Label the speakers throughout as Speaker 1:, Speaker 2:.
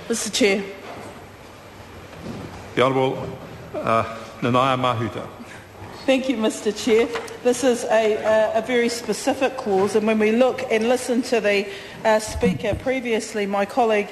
Speaker 1: Mr Chair.
Speaker 2: The Honourable Nanaya Mahuta.
Speaker 1: Thank you, Mr Chair. This is a very specific clause, and when we look and listen to the speaker previously, my colleague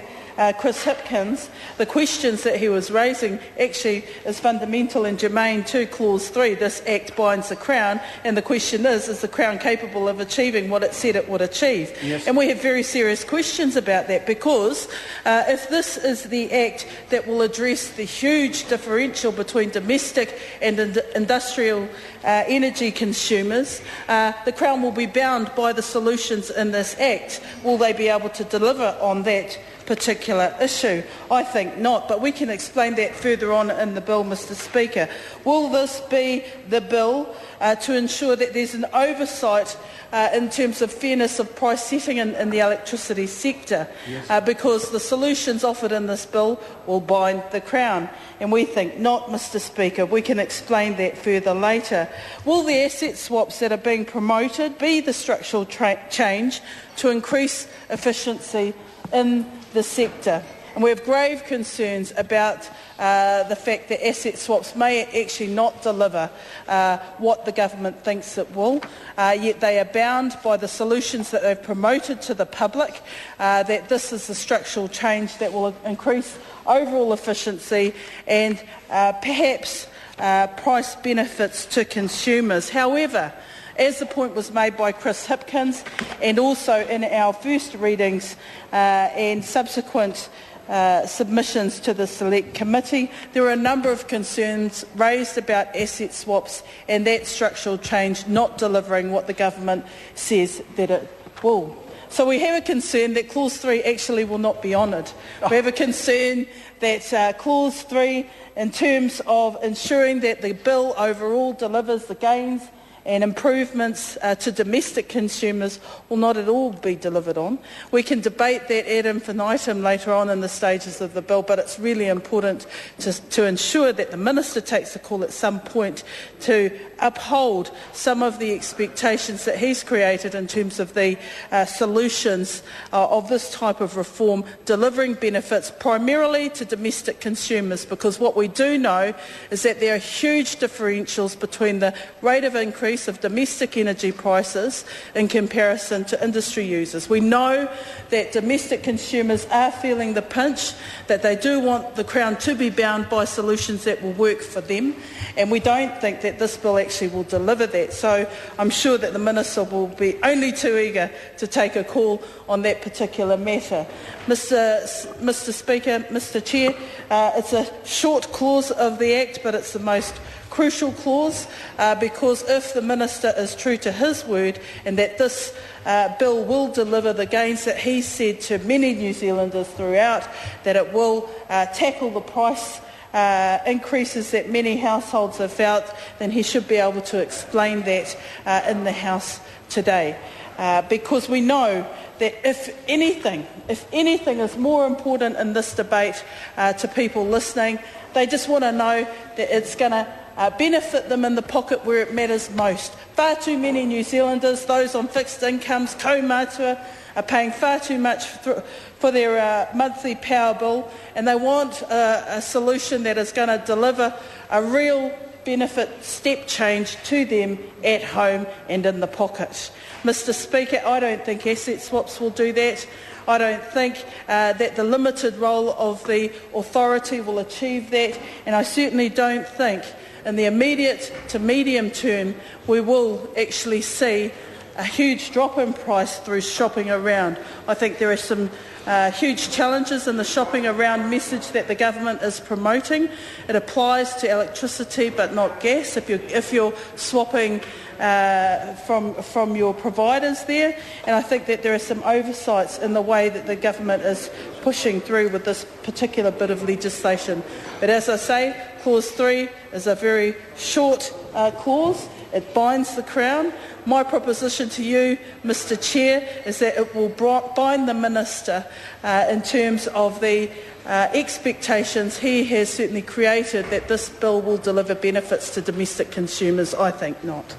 Speaker 1: Chris Hipkins, the questions that he was raising actually is fundamental and germane to Clause 3. This Act binds the Crown, and the question is the Crown capable of achieving what it said it would achieve?
Speaker 2: Yes.
Speaker 1: And we have very serious questions about that, because if this is the Act that will address the huge differential between domestic and industrial energy consumers, the Crown will be bound by the solutions in this Act. Will they be able to deliver on that particular issue? I think not, but we can explain that further on in the bill, Mr Speaker. Will this be the bill to ensure that there's an oversight in terms of fairness of price setting in the electricity sector?
Speaker 2: Yes.
Speaker 1: Because the solutions offered in this bill will bind the Crown, and we think not, Mr Speaker. We can explain that further later. Will the asset swaps that are being promoted be the structural change to increase efficiency in the sector? And we have grave concerns about the fact that asset swaps may actually not deliver what the government thinks it will, yet they are bound by the solutions that they've promoted to the public, that this is the structural change that will increase overall efficiency and perhaps price benefits to consumers. However, as the point was made by Chris Hipkins, and also in our first readings and subsequent submissions to the Select Committee, there are a number of concerns raised about asset swaps and that structural change not delivering what the government says that it will. So we have a concern that Clause 3 actually will not be honoured. We have a concern that Clause 3, in terms of ensuring that the bill overall delivers the gains and improvements to domestic consumers, will not at all be delivered on. We can debate that ad infinitum later on in the stages of the bill, but it's really important to ensure that the Minister takes a call at some point to uphold some of the expectations that he's created in terms of the solutions of this type of reform, delivering benefits primarily to domestic consumers, because what we do know is that there are huge differentials between the rate of increase of domestic energy prices in comparison to industry users. We know that domestic consumers are feeling the pinch, that they do want the Crown to be bound by solutions that will work for them, and we don't think that this bill actually will deliver that. So I'm sure that the Minister will be only too eager to take a call on that particular matter. Mr Speaker, Mr Chair, it's a short clause of the Act, but it's the most crucial clause, because if the Minister is true to his word and that this bill will deliver the gains that he said to many New Zealanders throughout, that it will tackle the price increases that many households have felt, then he should be able to explain that in the House today. Because we know that if anything is more important in this debate to people listening, they just want to know that it's going to benefit them in the pocket where it matters most. Far too many New Zealanders, those on fixed incomes, kaumātua, are paying far too much for their monthly power bill, and they want a solution that is going to deliver a real benefit step change to them at home and in the pocket. Mr Speaker, I don't think asset swaps will do that. I don't think that the limited role of the authority will achieve that, and I certainly don't think in the immediate to medium term we will actually see a huge drop in price through shopping around. I think there are some huge challenges in the shopping around message that the government is promoting. It applies to electricity but not gas if you're swapping from your providers there, and I think that there are some oversights in the way that the government is pushing through with this particular bit of legislation. But as I say, Clause 3 is a very short clause. It binds the Crown. My proposition to you, Mr Chair, is that it will bind the Minister in terms of the expectations he has certainly created that this bill will deliver benefits to domestic consumers. I think not.